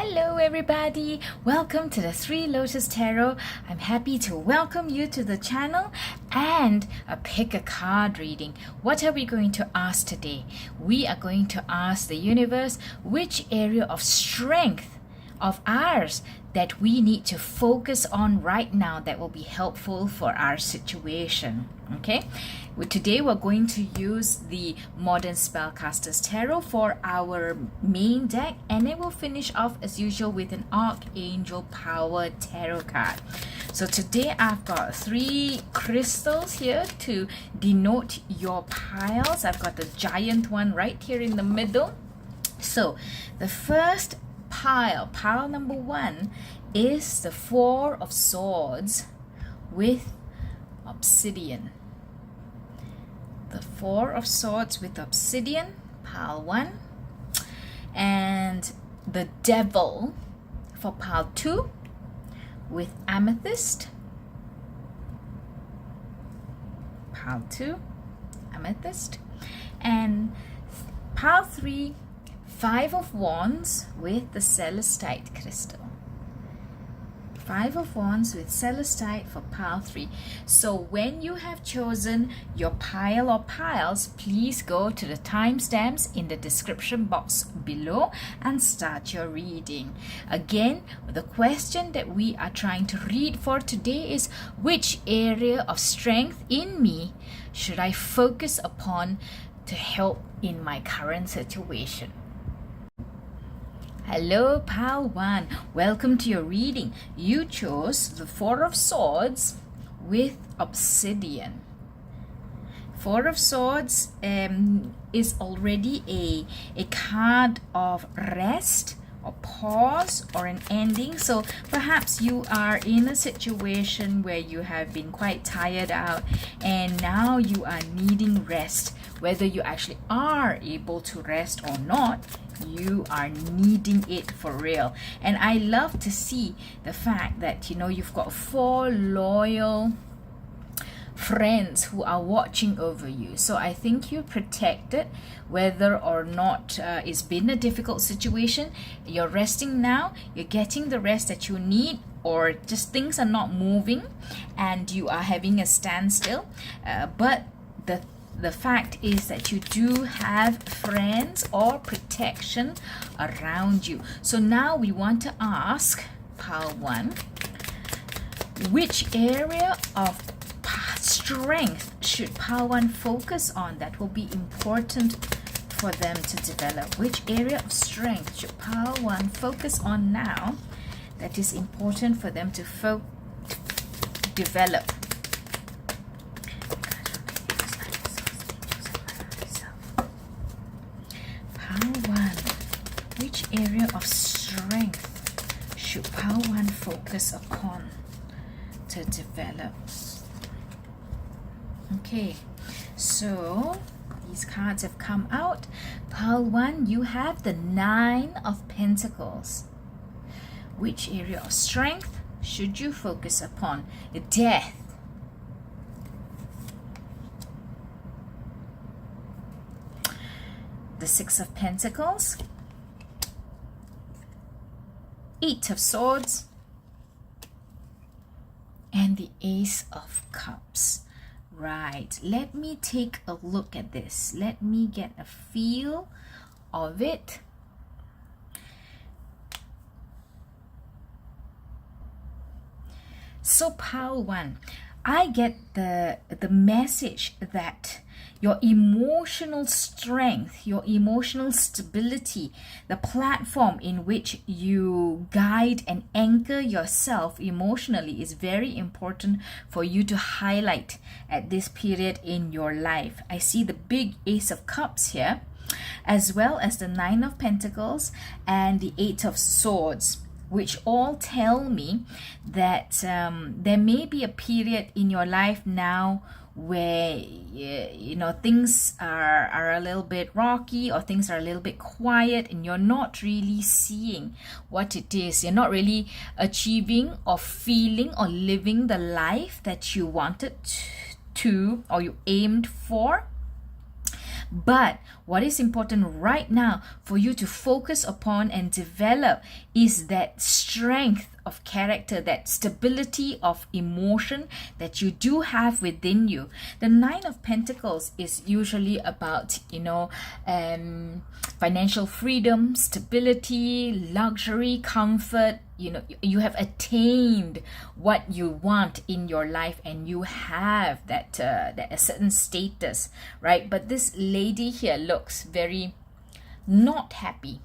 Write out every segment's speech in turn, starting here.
Hello everybody, welcome to the Three Lotus Tarot. I'm happy to welcome you to the channel and pick a card reading. What are we going to ask today? We are going to ask the universe which area of strength of ours that we need to focus on right now that will be helpful for our situation. Okay, today we're going to use the Modern Spellcasters Tarot for our main deck, and it will finish off as usual with an Archangel Power Tarot card. So today I've got 3 crystals here to denote your piles. I've got the giant one right here in the middle. So the first pile number 1 is the 4 of Swords with Obsidian. The 4 of Swords with Obsidian, pile 1. And the Devil for pile 2 with Amethyst. Pile 2, Amethyst. And pile 3, 5 of Wands with the Celestite crystal. 5 of Wands with Celestite for pile 3. So when you have chosen your pile or piles, please go to the timestamps in the description box below and start your reading. Again, the question that we are trying to read for today is, which area of strength in me should I focus upon to help in my current situation? Hello, pile 1. Welcome to your reading. You chose the 4 of Swords with Obsidian. 4 of Swords is already a card of rest or pause or an ending. So perhaps you are in a situation where you have been quite tired out and now you are needing rest. Whether you actually are able to rest or not, you are needing it for real. And I love to see the fact that, you know, you've got 4 loyal friends who are watching over you. So I think you're protected, whether or not it's been a difficult situation. You're resting now, you're getting the rest that you need, or just things are not moving and you are having a standstill. But the fact is that you do have friends or protection around you. So now we want to ask pile 1, which area of strength should pile 1 focus on that will be important for them to develop? Which area of strength should pile 1 focus on now that is important for them to develop? Which area of strength should pile 1 focus upon to develop? Okay, so these cards have come out. Pile 1, you have the 9 of Pentacles. Which area of strength should you focus upon? Death. The 6 of Pentacles. 8 of Swords. And the Ace of Cups. Right, let me take a look at this. Let me get a feel of it. So pile 1, I get the message that your emotional strength, your emotional stability, the platform in which you guide and anchor yourself emotionally is very important for you to highlight at this period in your life. I see the big Ace of Cups here, as well as the 9 of Pentacles and the 8 of Swords, which all tell me that there may be a period in your life now where you know things are a little bit rocky, or things are a little bit quiet, and you're not really seeing what it is. You're not really achieving or feeling or living the life that you wanted to or you aimed for. But what is important right now for you to focus upon and develop is that strength of character, that stability of emotion that you do have within you. The Nine of Pentacles is usually about, financial freedom, stability, luxury, comfort. You have attained what you want in your life, and you have that a certain status, right? But this lady here looks very not happy,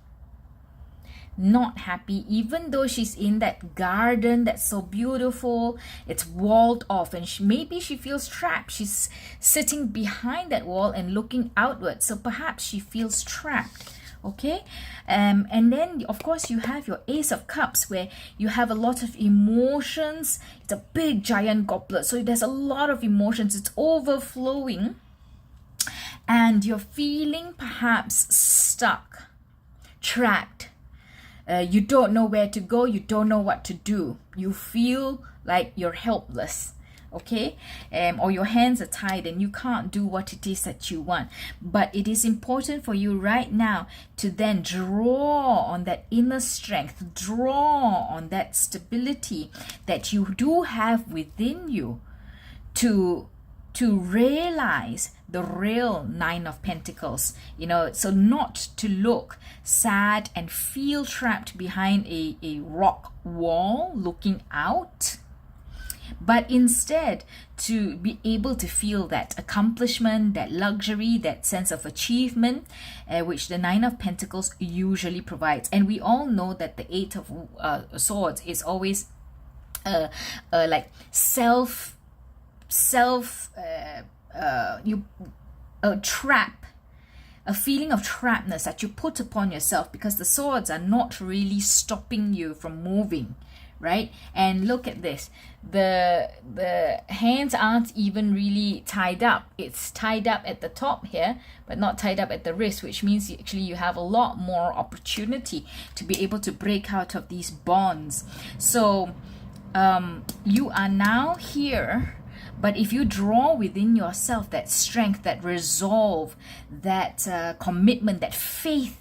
even though she's in that garden that's so beautiful. It's walled off, and maybe she feels trapped. She's sitting behind that wall and looking outward, so perhaps she feels trapped. Okay, and then of course you have your Ace of Cups, where you have a lot of emotions. It's a big giant goblet, so there's a lot of emotions. It's overflowing, and you're feeling perhaps stuck, trapped. You don't know where to go. You don't know what to do. You feel like you're helpless. Okay, or your hands are tied and you can't do what it is that you want. But it is important for you right now to then draw on that inner strength, draw on that stability that you do have within you to realize the real Nine of Pentacles, so not to look sad and feel trapped behind a rock wall looking out, but instead to be able to feel that accomplishment, that luxury, that sense of achievement, which the Nine of Pentacles usually provides. And we all know that the Eight of Swords is always like trap, a feeling of trappedness that you put upon yourself, because the swords are not really stopping you from moving, right? And look at this, the hands aren't even really tied up. It's tied up at the top here, but not tied up at the wrist, which means actually you have a lot more opportunity to be able to break out of these bonds. So you are now here. But if you draw within yourself that strength, that resolve, that commitment, that faith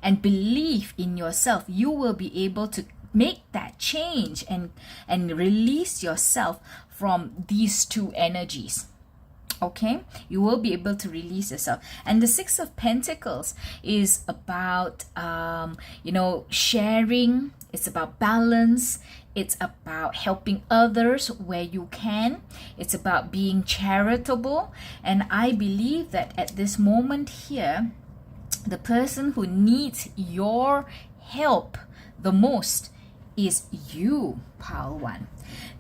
and belief in yourself, you will be able to make that change and release yourself from these two energies. Okay, you will be able to release yourself. And the Six of Pentacles is about sharing. It's about balance. It's about helping others where you can. It's about being charitable. And I believe that at this moment here, the person who needs your help the most is you, Pile 1.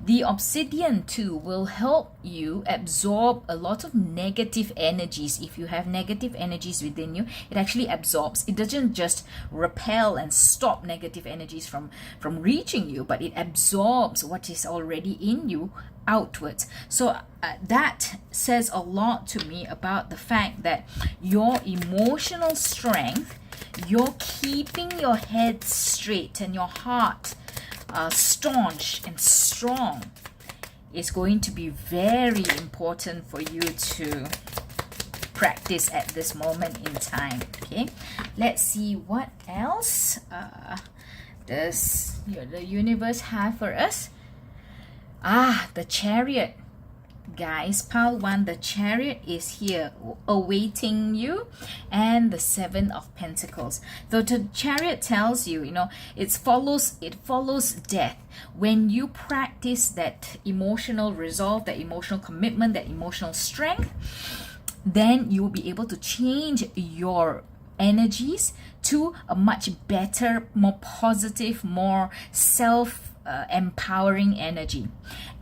The Obsidian too will help you absorb a lot of negative energies. If you have negative energies within you, it actually absorbs. It doesn't just repel and stop negative energies from reaching you, but it absorbs what is already in you outwards. So that says a lot to me about the fact that your emotional strength, you're keeping your head straight and your heart staunch and strong, is going to be very important for you to practice at this moment in time. Okay, let's see what else does the universe have for us. The Chariot. Guys, Pile 1, the Chariot is here awaiting you, and the Seven of Pentacles. So the Chariot tells you, it follows death. When you practice that emotional resolve, that emotional commitment, that emotional strength, then you will be able to change your energies to a much better, more positive, more self-empowering energy.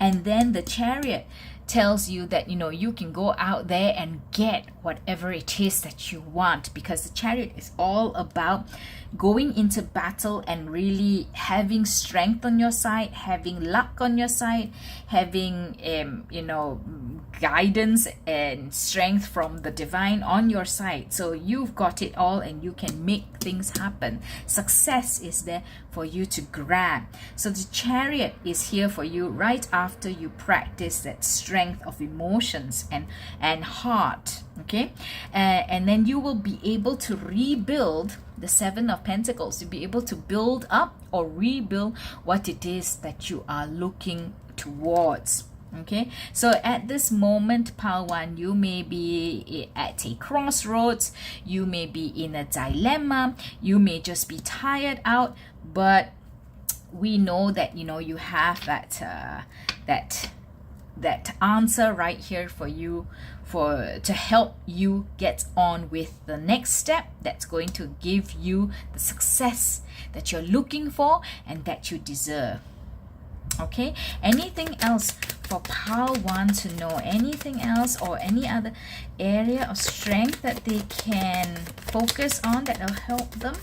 And then the Chariot tells you that you can go out there and get whatever it is that you want, because the Chariot is all about going into battle and really having strength on your side, having luck on your side, having guidance and strength from the divine on your side. So you've got it all and you can make things happen. Success is there for you to grab. So the Chariot is here for you right after you practice that strength strength of emotions and heart. Okay, and then you will be able to rebuild the Seven of Pentacles, to be able to build up or rebuild what it is that you are looking towards. Okay, so at this moment, Pile 1, you may be at a crossroads, you may be in a dilemma, you may just be tired out, but we know that, you know, you have that answer right here for you, to help you get on with the next step that's going to give you the success that you're looking for and that you deserve. Okay, anything else for Pile 1 to know? Anything else or any other area of strength that they can focus on that will help them?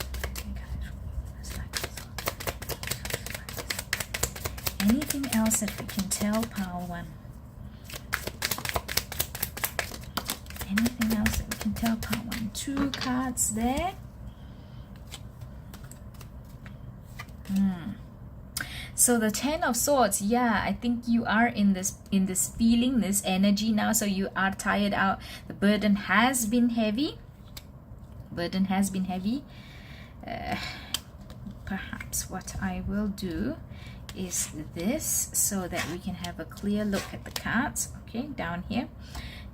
Anything else that we can tell Pile 1? Anything else that we can tell Pile 1? 2 cards there. So the Ten of Swords, yeah, I think you are in this feeling, this energy now. So you are tired out. The burden has been heavy. Perhaps what I will do is this, so that we can have a clear look at the cards. Okay, down here,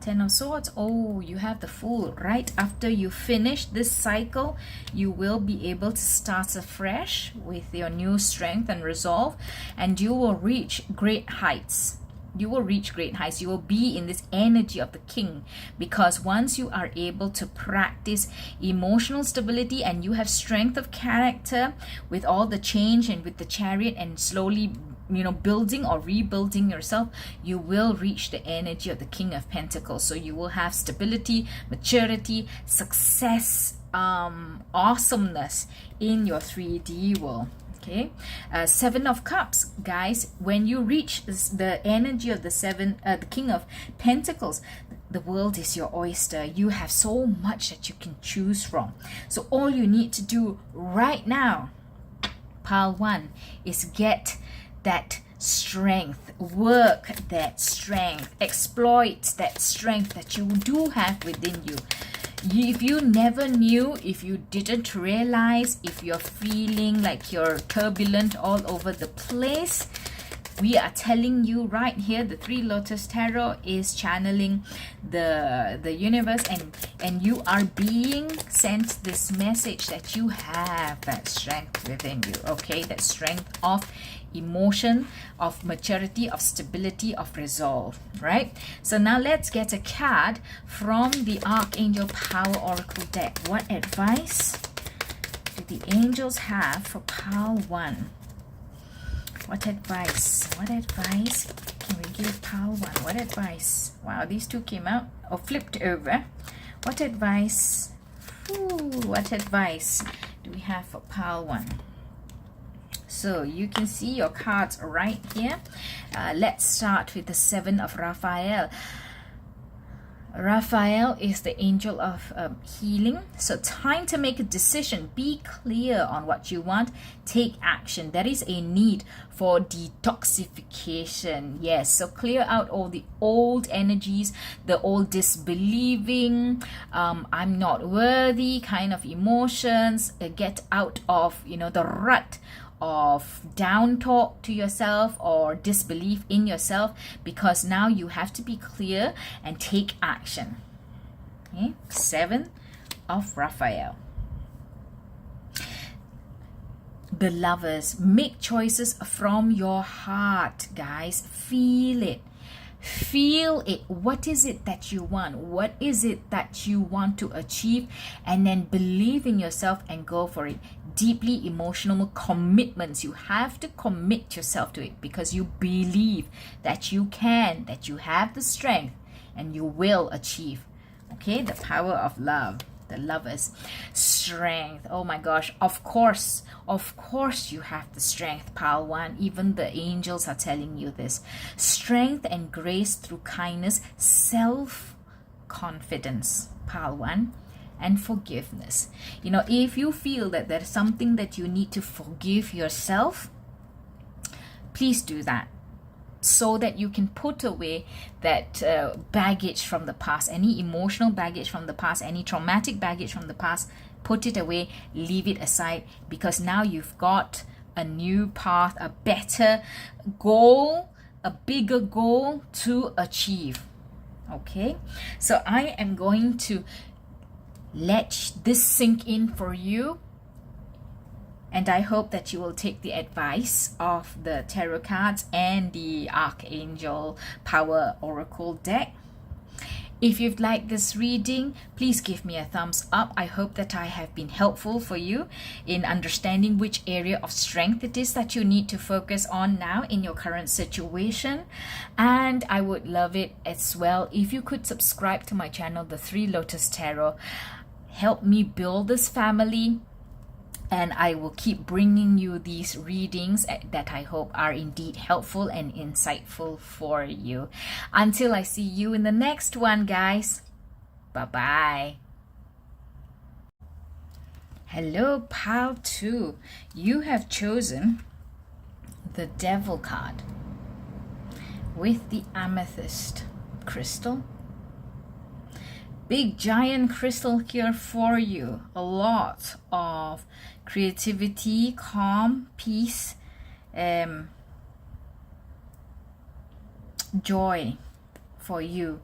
Ten of Swords. Oh, you have the Fool. Right after you finish this cycle, you will be able to start afresh with your new strength and resolve, and you will reach great heights. You will reach great heights. You will be in this energy of the King, because once you are able to practice emotional stability and you have strength of character with all the change and with the Chariot, and slowly, you know, building or rebuilding yourself, you will reach the energy of the King of Pentacles. So you will have stability, maturity, success, awesomeness in your 3D world. Okay, Seven of Cups, guys. When you reach the energy of the King of Pentacles, the world is your oyster. You have so much that you can choose from. So all you need to do right now, Pile 1, is get that strength, work that strength, exploit that strength that you do have within you. If you never knew, if you didn't realize, if you're feeling like you're turbulent all over the place, we are telling you right here, the Three Lotus Tarot is channeling the universe, and you are being sent this message that you have that strength within you. Okay, that strength of emotion, of maturity, of stability, of resolve. Right, so now let's get a card from the Archangel Power Oracle deck. What advice do the angels have for Pile 1? What advice can we give Pile 1? What advice? Wow, these two came out or flipped over. What advice? What advice do we have for Pile 1? So you can see your cards right here. Let's start with the Seven of Raphael. Raphael is the angel of healing. So time to make a decision. Be clear on what you want. Take action. There is a need for detoxification. Yes, so clear out all the old energies, the old disbelieving, I'm not worthy kind of emotions. Get out of, you know, the rut of down talk to yourself or disbelief in yourself, because now you have to be clear and take action. Okay, Seven of Raphael. The Lovers, make choices from your heart, guys. Feel it. Feel it. What is it that you want? What is it that you want to achieve? And then believe in yourself and go for it. Deeply emotional commitments. You have to commit yourself to it because you believe that you can, that you have the strength, and you will achieve. Okay, the power of love. The Lovers. Strength. Oh my gosh, of course you have the strength, Pile 1. Even the angels are telling you this. Strength and grace through kindness, self-confidence, Pile 1. And forgiveness. You know, if you feel that there's something that you need to forgive yourself, please do that. so that you can put away that baggage from the past, any emotional baggage from the past, any traumatic baggage from the past. Put it away, leave it aside, because now you've got a new path, a better goal, a bigger goal to achieve. Okay, so I am going to let this sink in for you, and I hope that you will take the advice of the tarot cards and the Archangel Power Oracle deck. If you've liked this reading, please give me a thumbs up. I hope that I have been helpful for you in understanding which area of strength it is that you need to focus on now in your current situation. And I would love it as well if you could subscribe to my channel, The Three Lotus Tarot. Help me build this family, and I will keep bringing you these readings that I hope are indeed helpful and insightful for you. Until I see you in the next one, guys. Bye-bye. Hello, pile 2. You have chosen the Devil card with the Amethyst crystal. Big giant crystal here for you. A lot of creativity, calm, peace, joy for you.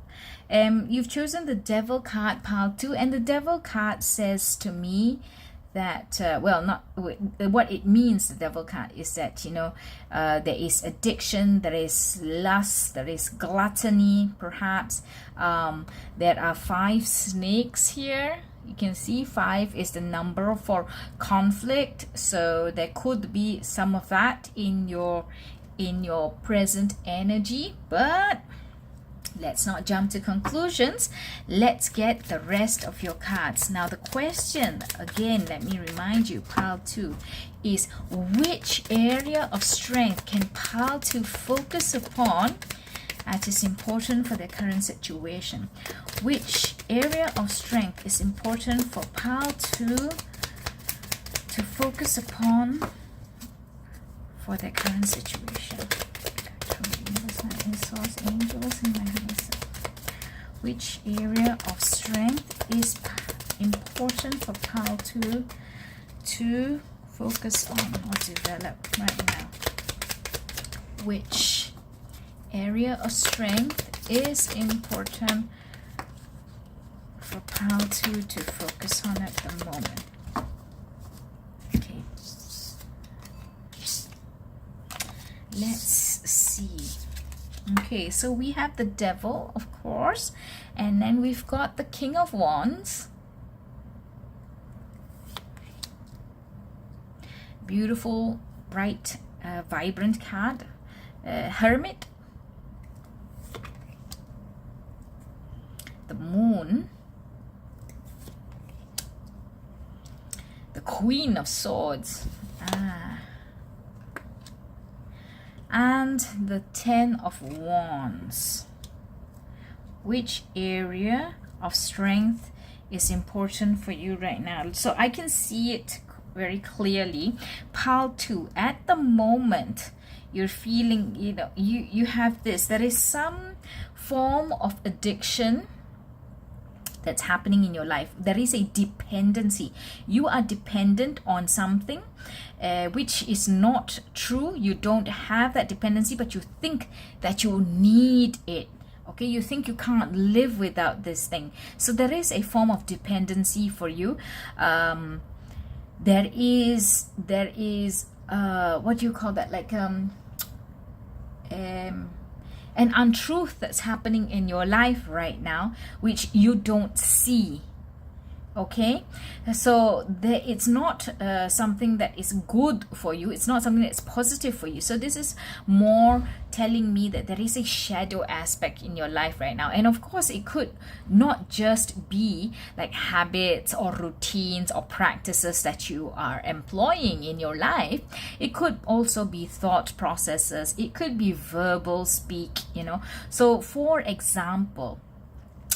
You've chosen the Devil card, pile 2, and the Devil card says to me that what it means, the Devil card, is that there is addiction, there is lust, there is gluttony, perhaps. There are 5 snakes here. You can see 5 is the number for conflict, so there could be some of that in your present energy. But let's not jump to conclusions. Let's get the rest of your cards. Now the question, again, let me remind you, pile 2, is which area of strength can pile 2 focus upon that is important for their current situation? Which area of strength is important for pile 2 to focus upon for their current situation? Which area of strength is important for pile 2 to focus on or develop right now? Which area of strength is important for pile 2 to focus on at the moment? Okay, let's see. Okay, so we have the Devil, of course, and then we've got the King of Wands. Beautiful, bright, vibrant card. Hermit. The Moon. The Queen of Swords. And the 10 of Wands. Which area of strength is important for you right now? So I can see it very clearly. Pile 2, at the moment, you're feeling, you have this. There is some form of addiction that's happening in your life. There is a dependency. You are dependent on something, which is not true. You don't have that dependency, but you think that you need it. Okay, you think you can't live without this thing. So there is a form of dependency for you. There is what do you call that? Like an untruth that's happening in your life right now, which you don't see. Okay, so it's not something that is good for you. It's not something that's positive for you. So this is more telling me that there is a shadow aspect in your life right now. And of course, it could not just be like habits or routines or practices that you are employing in your life. It could also be thought processes. It could be verbal speak, So for example,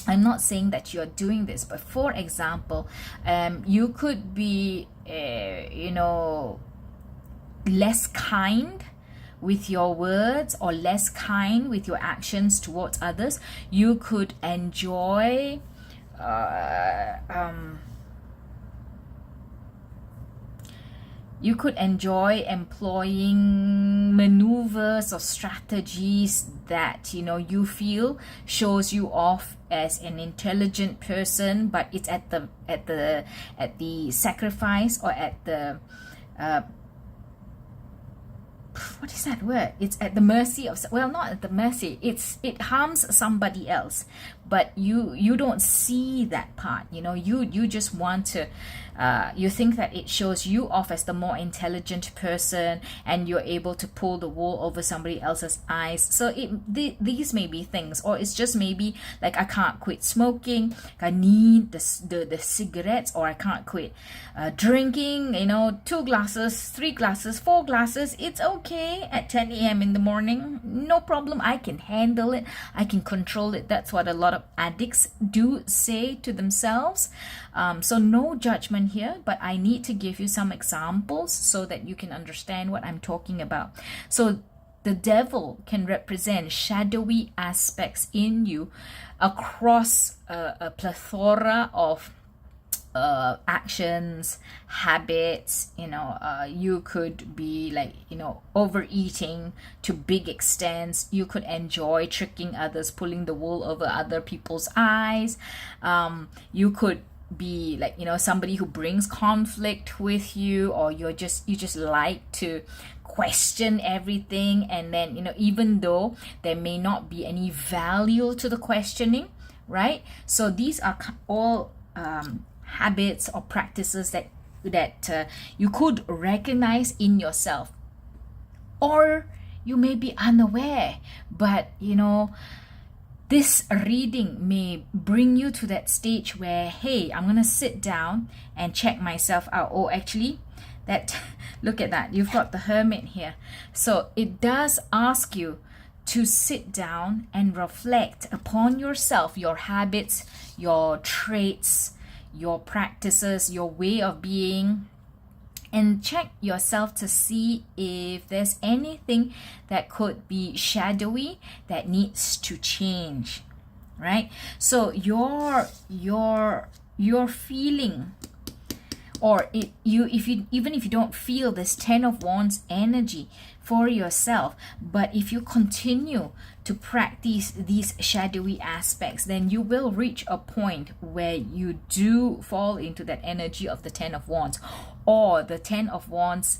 I'm not saying that you're doing this, but for example, you could be, less kind with your words or less kind with your actions towards others. You could enjoy employing maneuvers or strategies that you feel shows you off as an intelligent person, but it's at the sacrifice or at the what is that word? It's at the mercy of, well, not at the mercy. It harms somebody else, but you don't see that part. You just want to. You think that it shows you off as the more intelligent person, and you're able to pull the wool over somebody else's eyes. So these may be things, or it's just maybe like, I can't quit smoking, I need the cigarettes, or I can't quit drinking. 2 glasses, 3 glasses, 4 glasses. It's okay at 10 a.m. in the morning. No problem. I can handle it. I can control it. That's what a lot of addicts do say to themselves. So no judgment here, but I need to give you some examples so that you can understand what I'm talking about. So the devil can represent shadowy aspects in you across a plethora of actions, habits. You could be like, overeating to big extents. You could enjoy tricking others, pulling the wool over other people's eyes. You could be like, somebody who brings conflict with you, or you just like to question everything, and then even though there may not be any value to the questioning, right? So these are all habits or practices that you could recognize in yourself, or you may be unaware, but this reading may bring you to that stage where, hey, I'm gonna sit down and check myself out. Oh, actually, look at that, you've got the Hermit here. So it does ask you to sit down and reflect upon yourself, your habits, your traits, your practices, your way of being, and check yourself to see if there's anything that could be shadowy that needs to change, right? So your feeling, or if you don't feel this 10 of Wands energy for yourself, but if you continue to practice these shadowy aspects, then you will reach a point where you do fall into that energy of the 10 of Wands, or the 10 of Wands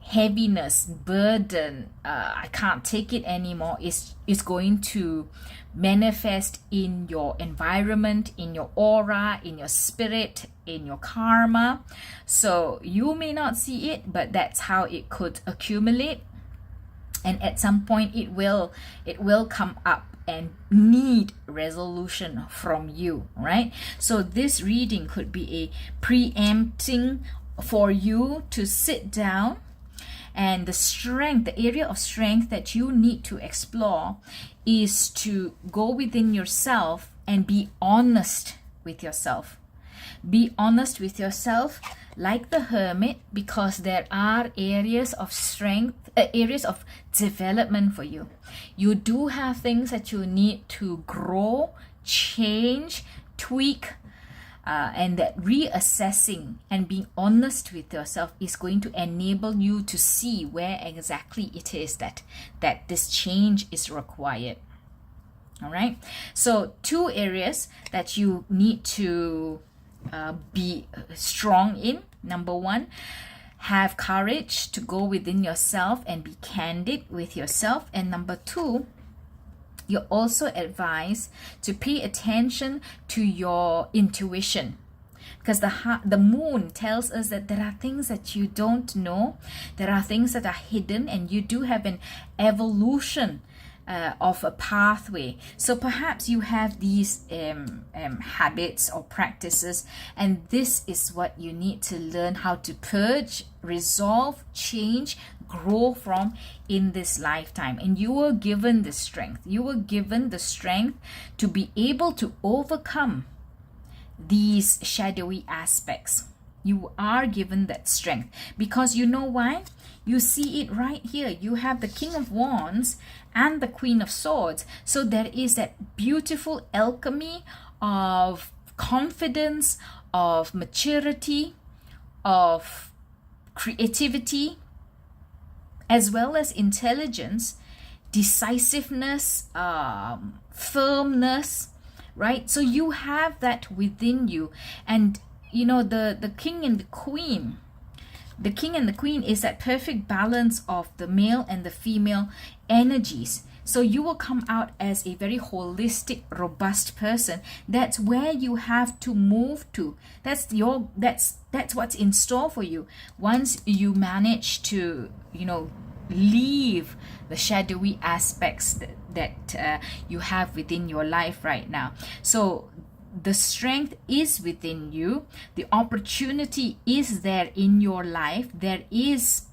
heaviness, burden, I can't take it anymore, is going to manifest in your environment, in your aura, in your spirit, in your karma. So you may not see it, but that's how it could accumulate, and at some point it will come up and need resolution from you, right? So this reading could be a preempting for you to sit down, and the area of strength that you need to explore is to go within yourself and be honest with yourself. Be honest with yourself like the Hermit, because there are areas of strength, areas of development for you. You do have things that you need to grow, change, tweak, and that reassessing and being honest with yourself is going to enable you to see where exactly it is that this change is required. All right, so 2 areas that you need to be strong in. Number 1, have courage to go within yourself and be candid with yourself. And number 2, you're also advised to pay attention to your intuition, because the moon tells us that there are things that you don't know, there are things that are hidden, and you do have an evolution of a pathway. So perhaps you have these habits or practices, and this is what you need to learn how to purge, resolve, change, grow from in this lifetime. And you were given the strength. You were given the strength to be able to overcome these shadowy aspects. You are given that strength. Because you know why? You see it right here. You have the King of Wands and the Queen of Swords. So there is that beautiful alchemy of confidence, of maturity, of creativity, as well as intelligence, decisiveness, firmness, right? So you have that within you. And you know, the king and the queen is that perfect balance of the male and the female energies. So you will come out as a very holistic, robust person. That's where you have to move to. That's what's in store for you once you manage to, you know, leave the shadowy aspects that you have within your life right now. So the strength is within you. The opportunity is there in your life. There is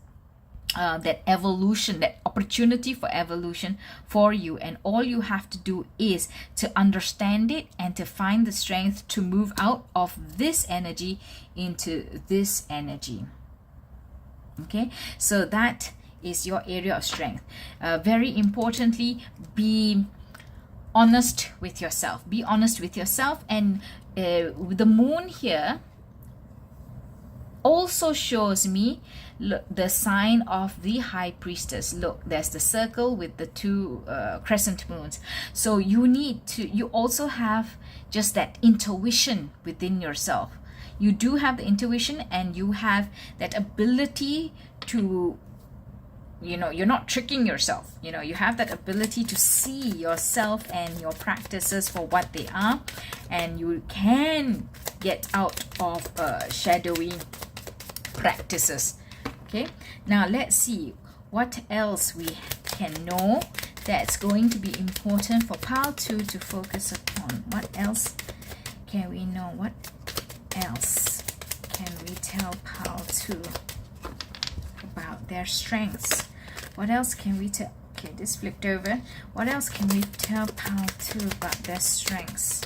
that evolution, that opportunity for evolution for you. And all you have to do is to understand it and to find the strength to move out of this energy into this energy. Okay, so that is your area of strength. Very importantly, be honest with yourself. Be honest with yourself. And the moon here also shows me, look, the sign of the high priestess. Look, there's the circle with the two crescent moons. So you also have just that intuition within yourself. You do have the intuition, and you have that ability to, you know, you're not tricking yourself. You know, you have that ability to see yourself and your practices for what they are, and you can get out of shadowy practices. Okay, now let's see what else we can know that's going to be important for pile 2 to focus upon. What else can we know? What else can we tell pile 2 about their strengths? What else can we tell? Okay, this flipped over. What else can we tell pile 2 about their strengths?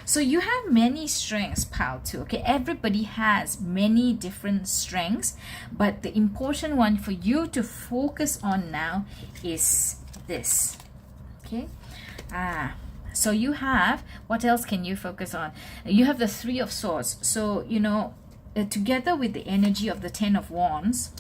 So you have many strengths, pile 2. Okay, everybody has many different strengths, but the important one for you to focus on now is this. Okay, so you have, what else can you focus on? You have the 3 of Swords. So, you know, together with the energy of the 10 of Wands,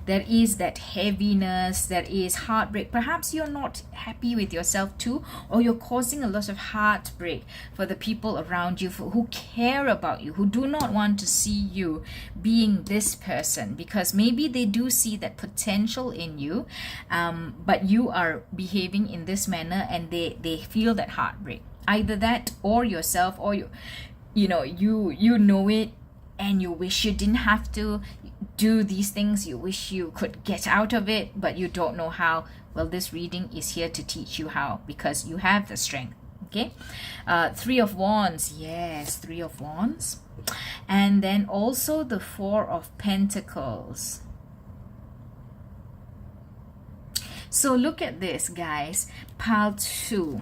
there is that heaviness, there is heartbreak. Perhaps you're not happy with yourself too, or you're causing a lot of heartbreak for the people around you who care about you, who do not want to see you being this person, because maybe they do see that potential in you, but you are behaving in this manner, and they feel that heartbreak. Either that, or yourself, or you know it, and you wish you didn't have to do these things. You wish you could get out of it, but you don't know how. Well, this reading is here to teach you how, because you have the strength. Okay, 3 of Wands. Yes, 3 of Wands. And then also the 4 of Pentacles. So look at this, guys. Pile 2.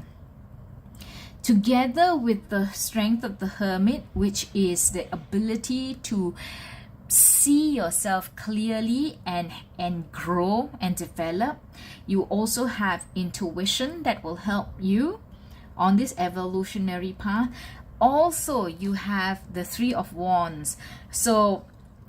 Together with the strength of the Hermit, which is the ability to see yourself clearly and grow and develop, you also have intuition that will help you on this evolutionary path. Also, you have the 3 of Wands. So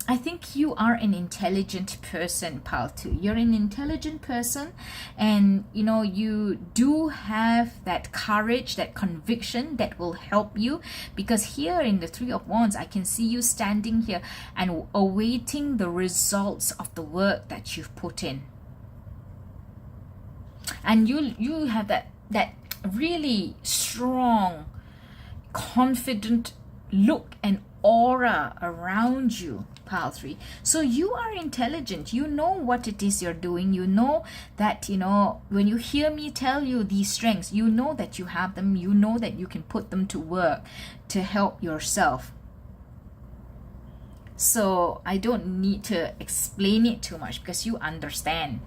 I think you are an intelligent person, pile 2. You're an intelligent person, and you know, you do have that courage, that conviction that will help you, because here in the 3 of Wands, I can see you standing here and awaiting the results of the work that you've put in. And you have that really strong, confident look and aura around you, pile 3. So you are intelligent. You know what it is you're doing. You know that, you know, when you hear me tell you these strengths, you know that you have them. You know that you can put them to work to help yourself. So I don't need to explain it too much, because you understand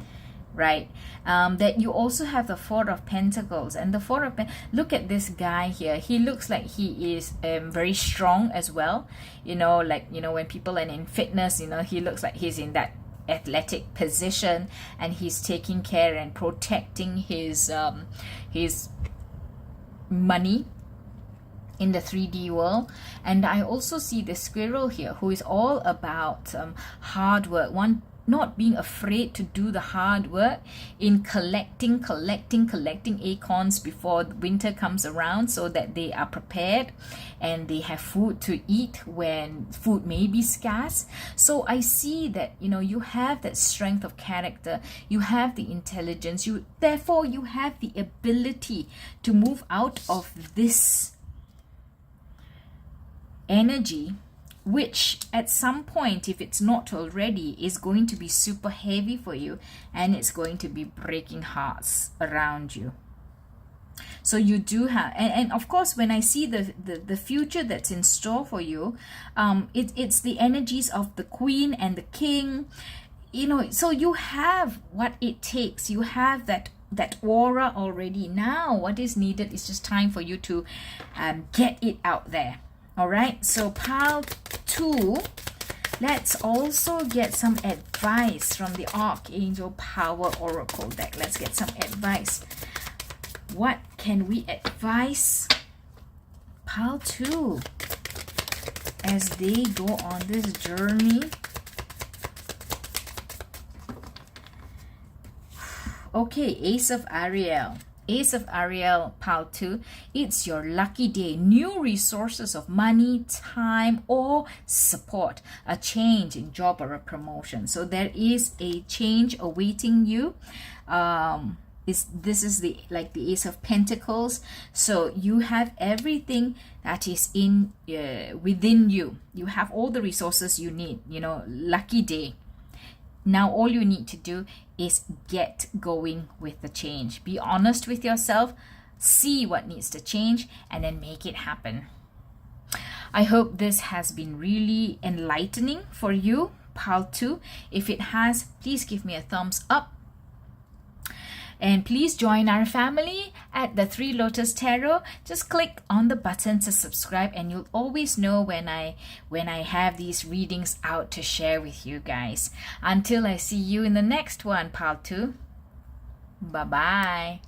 right? That you also have the Four of Pentacles, and the Four of look at this guy here. He looks like he is very strong as well. You know, like, you know, when people are in fitness, you know, he looks like he's in that athletic position, and he's taking care and protecting his money in the 3D world. And I also see the squirrel here, who is all about hard work, one not being afraid to do the hard work in collecting acorns before winter comes around, so that they are prepared and they have food to eat when food may be scarce. So I see that, you know, you have that strength of character, you have the intelligence, therefore you have the ability to move out of this energy, which at some point, if it's not already, is going to be super heavy for you, and it's going to be breaking hearts around you. So you do have, and of course, when I see the future that's in store for you, it's the energies of the Queen and the King, you know. So you have what it takes. You have that aura already. Now what is needed is just time for you to get it out there. All right, so pile 2, let's also get some advice from the Archangel Power Oracle deck. Let's get some advice. What can we advise pile 2 as they go on this journey? Okay, Ace of Ariel. Ace of Ariel, pile 2, it's your lucky day. New resources of money, time, or support. A change in job or a promotion. So there is a change awaiting you. This is the Ace of Pentacles. So you have everything that is in within you. You have all the resources you need. You know, lucky day. Now all you need to do is get going with the change. Be honest with yourself, see what needs to change, and then make it happen. I hope this has been really enlightening for you, pile 2. If it has, please give me a thumbs up. And please join our family at the Three Lotus Tarot. Just click on the button to subscribe, and you'll always know when I have these readings out to share with you guys. Until I see you in the next one, pile 2. Bye-bye.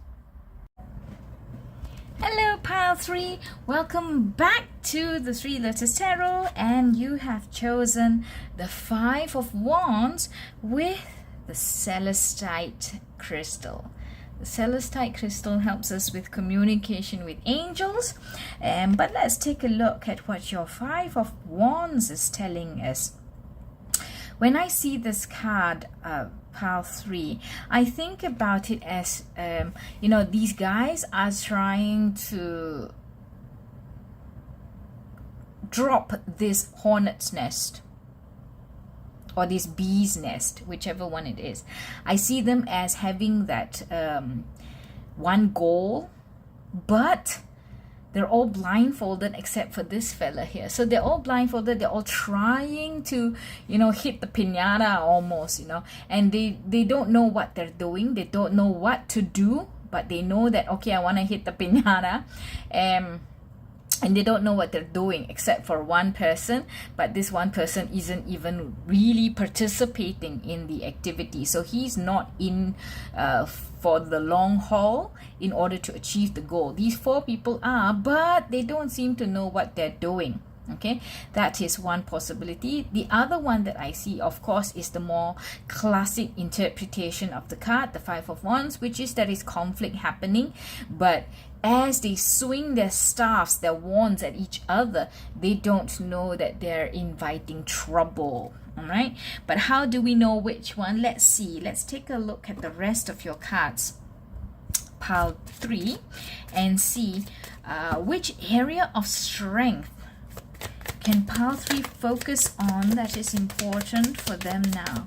Hello, pile 3. Welcome back to the Three Lotus Tarot, and you have chosen the 5 of Wands with the Celestite crystal. The Celestite crystal helps us with communication with angels. But let's take a look at what your 5 of Wands is telling us. When I see this card, pile 3, I think about it as, you know, these guys are trying to drop this hornet's nest, or this bee's nest, whichever one it is. I see them as having that one goal, but they're all blindfolded except for this fella here. So they're all blindfolded, they're all trying to, you know, hit the piñata almost, you know, and they don't know what they're doing, they don't know what to do, but they know that, okay, I want to hit the piñata. And they don't know what they're doing except for one person, but this one person isn't even really participating in the activity. So he's not in for the long haul in order to achieve the goal. These 4 people are, but they don't seem to know what they're doing. Okay, that is one possibility. The other one that I see, of course, is the more classic interpretation of the card, the 5 of Wands, which is there is conflict happening, but as they swing their staffs, their wands at each other, they don't know that they're inviting trouble. All right, but how do we know which one? Let's see. Let's take a look at the rest of your cards, pile 3, and see which area of strength can pile 3 focus on that is important for them now.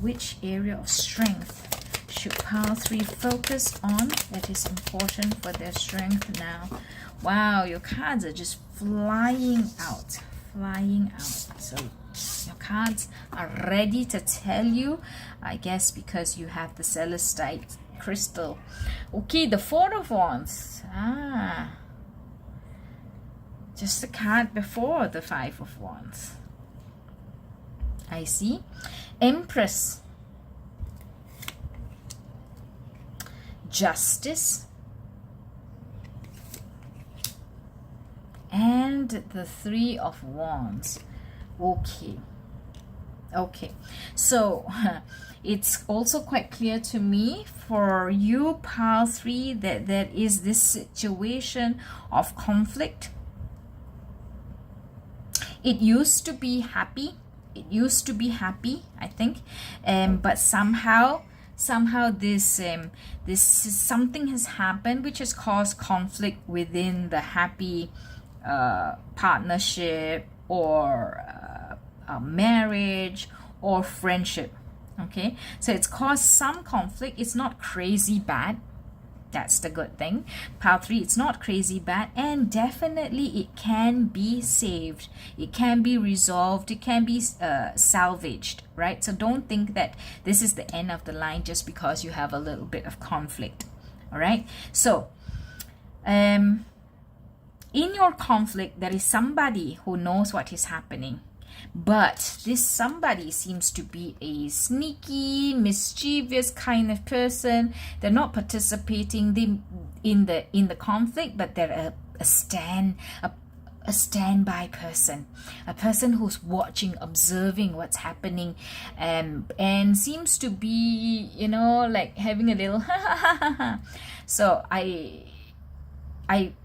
Which area of strength should pile 3 focus on that is important for their strength now? Wow, your cards are just flying out. So Your cards are ready to tell you, I guess because you have the Celestite crystal. Okay, the Four of Wands. Just the card before the Five of Wands. I see. Empress. Justice. And the Three of Wands. Okay, so it's also quite clear to me for you, pile 3, that there is this situation of conflict. It used to be happy, I think, but somehow this something has happened which has caused conflict within the happy partnership or marriage or friendship. Okay, so it's caused some conflict. It's not crazy bad. That's the good thing. Pile 3, it's not crazy bad, and definitely it can be saved. It can be resolved. It can be salvaged, right? So don't think that this is the end of the line just because you have a little bit of conflict. All right, so in your conflict, there is somebody who knows what is happening. But this somebody seems to be a sneaky, mischievous kind of person. They're not participating in the conflict, but they're a standby person, a person who's watching, observing what's happening, and seems to be, like having a little So I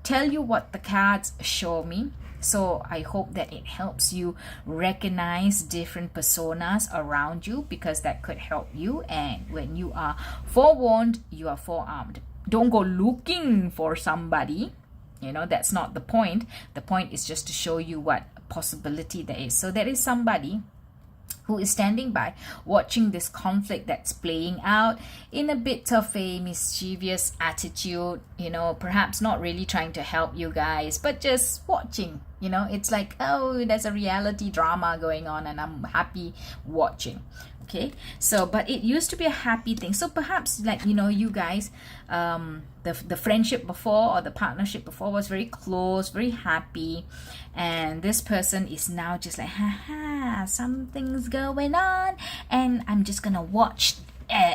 tell you what the cards show me. So I hope that it helps you recognize different personas around you, because that could help you. And when you are forewarned, you are forearmed. Don't go looking for somebody. That's not the point. The point is just to show you what possibility there is. So there is somebody who is standing by, watching this conflict that's playing out in a bit of a mischievous attitude, perhaps not really trying to help you guys, but just watching. It's like, oh, there's a reality drama going on and I'm happy watching. Okay, so but it used to be a happy thing. So perhaps, like, you guys, the friendship before or the partnership before was very close, very happy, and this person is now just like, something's going on, and I'm just gonna watch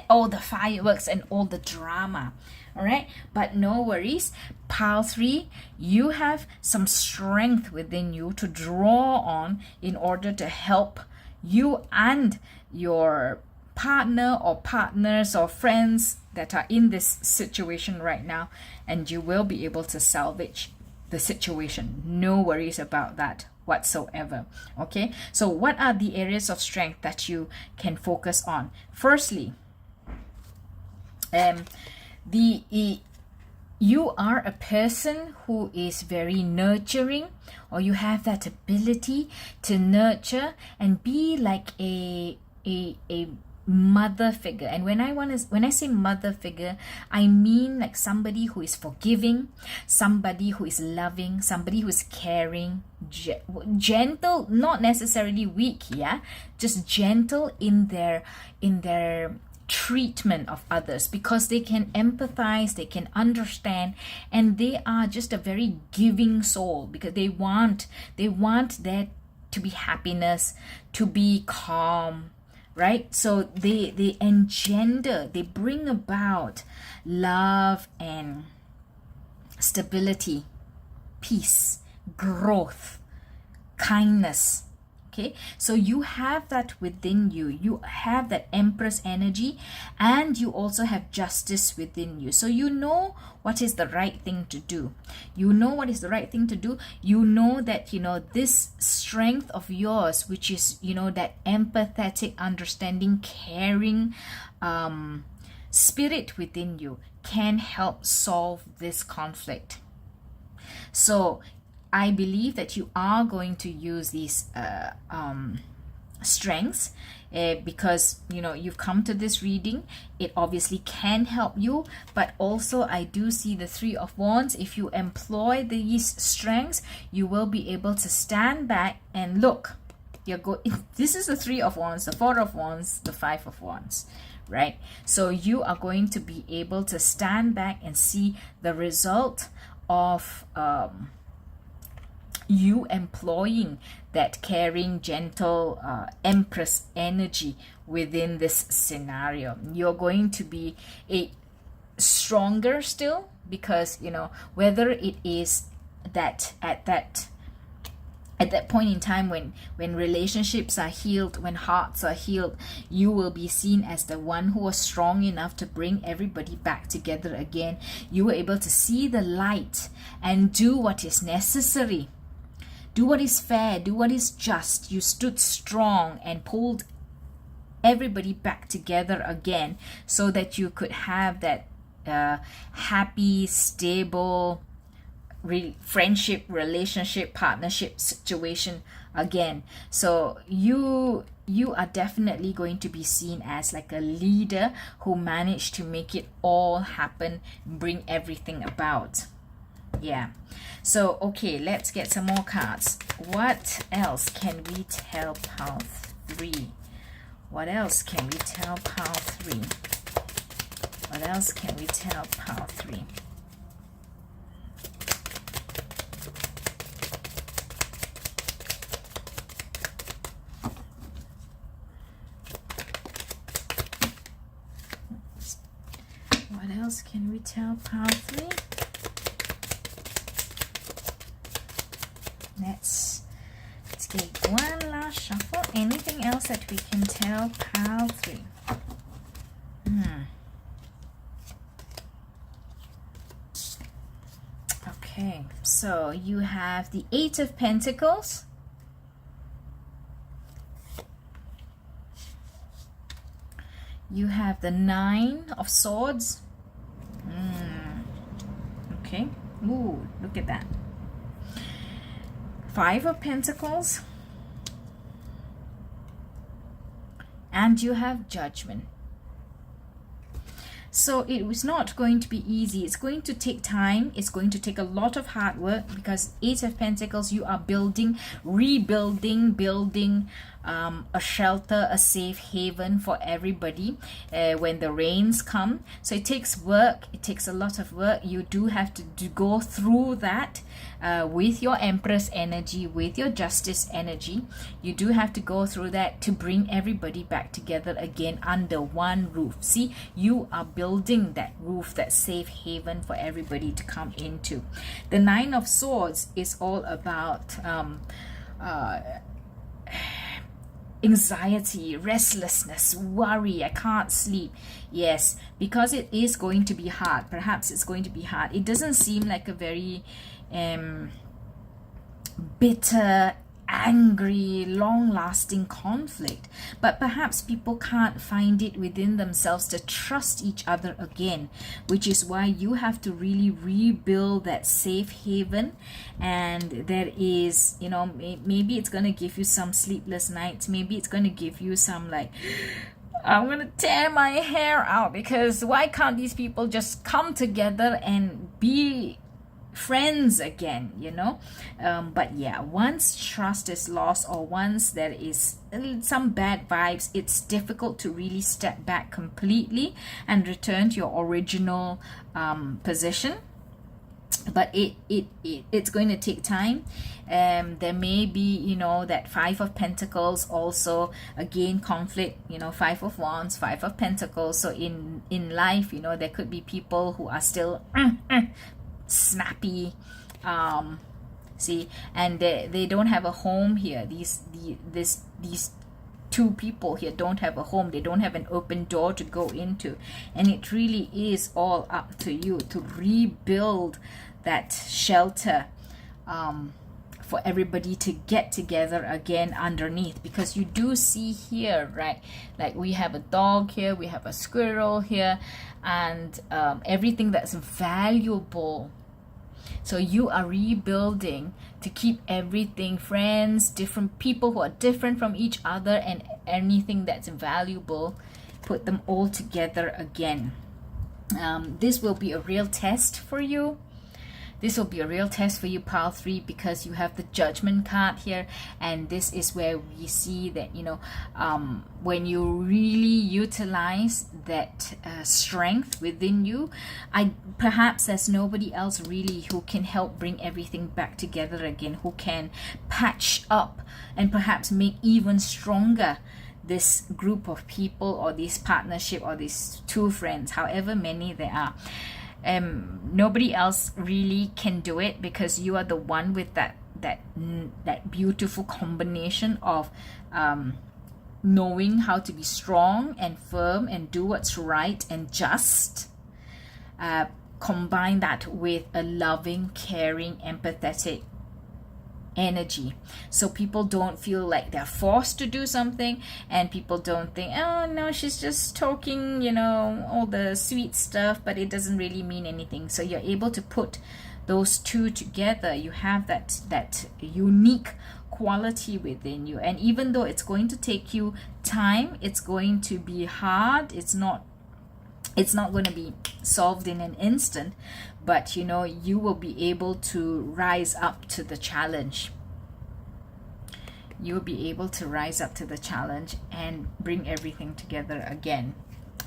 all the fireworks and all the drama. All right, but no worries. Pile 3, you have some strength within you to draw on in order to help you and your partner or partners or friends that are in this situation right now, and you will be able to salvage the situation. No worries about that whatsoever. Okay, so what are the areas of strength that you can focus on? Firstly, you are a person who is very nurturing, or you have that ability to nurture and be like a mother figure. And when I say mother figure, I mean like somebody who is forgiving, somebody who is loving, somebody who is caring, gentle, not necessarily weak, just gentle in their treatment of others, because they can empathize, they can understand, and they are just a very giving soul, because they want there to be happiness, to be calm, right? So they engender, they bring about love and stability, peace, growth, kindness. Okay, so you have that within you. You have that Empress energy, and you also have justice within you. So you know what is the right thing to do. You know what is the right thing to do. You know that, this strength of yours, which is, that empathetic, understanding, caring spirit within you, can help solve this conflict. So I believe that you are going to use these strengths because you've come to this reading. It obviously can help you, but also I do see the Three of Wands. If you employ these strengths, you will be able to stand back and look. This is the Three of Wands, the Four of Wands, the Five of Wands, right? So you are going to be able to stand back and see the result of you employing that caring, gentle Empress energy within this scenario. You're going to be stronger still, because whether it is that at that point in time when relationships are healed, when hearts are healed, you will be seen as the one who was strong enough to bring everybody back together again. You were able to see the light and do what is necessary, do what is fair, do what is just. You stood strong and pulled everybody back together again, so that you could have that happy, stable friendship, relationship, partnership situation again. So you are definitely going to be seen as like a leader who managed to make it all happen, bring everything about. Yeah. So okay, let's get some more cards. What else can we tell pile 3? What else can we tell pile 3? What else can we tell pile 3? What else can we tell pile 3? Let's take one last shuffle. Anything else that we can tell pile 3? Okay, so you have the Eight of Pentacles. You have the Nine of Swords. Okay. Ooh, look at that. Five of Pentacles. And you have Judgment. So it was not going to be easy. It's going to take time. It's going to take a lot of hard work, because Eight of Pentacles, you are building, rebuilding, building a shelter, a safe haven for everybody when the rains come. So it takes work. It takes a lot of work. You do have to go through that with your Empress energy, with your Justice energy. You do have to go through that to bring everybody back together again under one roof. See, you are building that roof, that safe haven for everybody to come into. The Nine of Swords is all about anxiety, restlessness, worry. I can't sleep. Yes, because it is going to be hard. Perhaps it's going to be hard. It doesn't seem like a very bitter, angry, long-lasting conflict, but perhaps people can't find it within themselves to trust each other again, which is why you have to really rebuild that safe haven. And there is, maybe it's going to give you some sleepless nights. Maybe it's going to give you some like, I'm going to tear my hair out, because why can't these people just come together and be friends again, but yeah, once trust is lost, or once there is some bad vibes, it's difficult to really step back completely and return to your original position. But it's going to take time. There may be that Five of Pentacles also, again, conflict, Five of Wands, Five of Pentacles. So in life, there could be people who are still snappy, see, and they don't have a home here. These two people here don't have a home. They don't have an open door to go into, and it really is all up to you to rebuild that shelter for everybody to get together again underneath. Because you do see here, right, like we have a dog here, we have a squirrel here, and everything that's valuable. So you are rebuilding to keep everything, friends, different people who are different from each other, and anything that's valuable, put them all together again. This will be a real test for you. This will be a real test for you, pile 3, because you have the Judgment card here, and this is where we see that, you know, when you really utilize that strength within you, perhaps there's nobody else really who can help bring everything back together again, who can patch up and perhaps make even stronger this group of people, or this partnership, or these 2 friends, however many there are. Nobody else really can do it, because you are the one with that beautiful combination of knowing how to be strong and firm and do what's right and just. Combine that with a loving, caring, empathetic energy, so people don't feel like they're forced to do something, and people don't think, oh no, she's just talking, you know, all the sweet stuff, but it doesn't really mean anything. So you're able to put those 2 together. You have that unique quality within you, and even though it's going to take you time, it's going to be hard, it's not going to be solved in an instant, but you know, you will be able to rise up to the challenge. You will be able to rise up to the challenge and bring everything together again.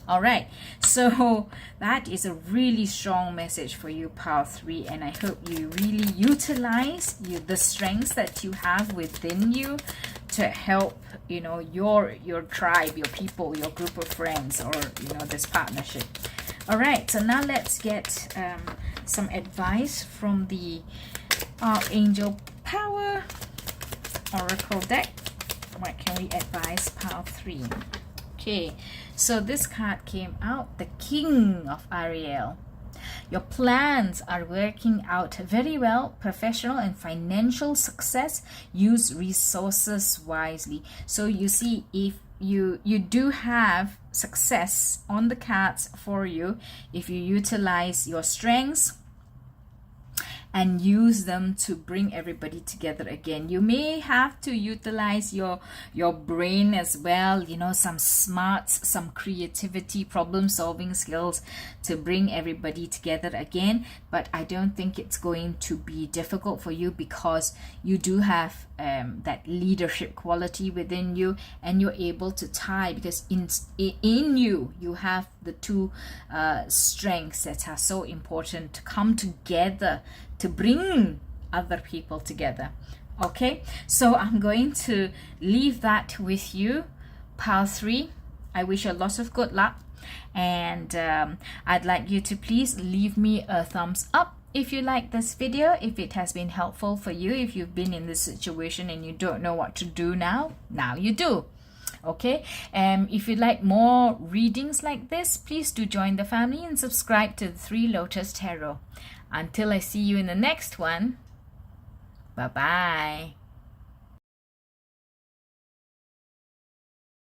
All right, so that is a really strong message for you, pile 3, and I hope you really utilize the strengths that you have within you to help, you know, your tribe, your people, your group of friends, or you know, this partnership. All right, so now let's get some advice from the Archangel Power Oracle deck. What can we advise pile 3? Okay, so this card came out, the King of Ariel. Your plans are working out very well. Professional and financial success. Use resources wisely. So you see, if you do have success on the cards for you, if you utilize your strengths and use them to bring everybody together again. You may have to utilize your brain as well, you know, some smarts, some creativity, problem solving skills to bring everybody together again, but I don't think it's going to be difficult for you, because you do have that leadership quality within you, and you're able to tie, because in you have the 2 strengths that are so important to come together to bring other people together. Okay, so I'm going to leave that with you, pile 3. I wish you lots of good luck, and I'd like you to please leave me a thumbs up if you like this video, if it has been helpful for you. If you've been in this situation and you don't know what to do now you do. Okay, if you'd like more readings like this, please do join the family and subscribe to the 3 Lotus Tarot. Until I see you in the next one, bye-bye.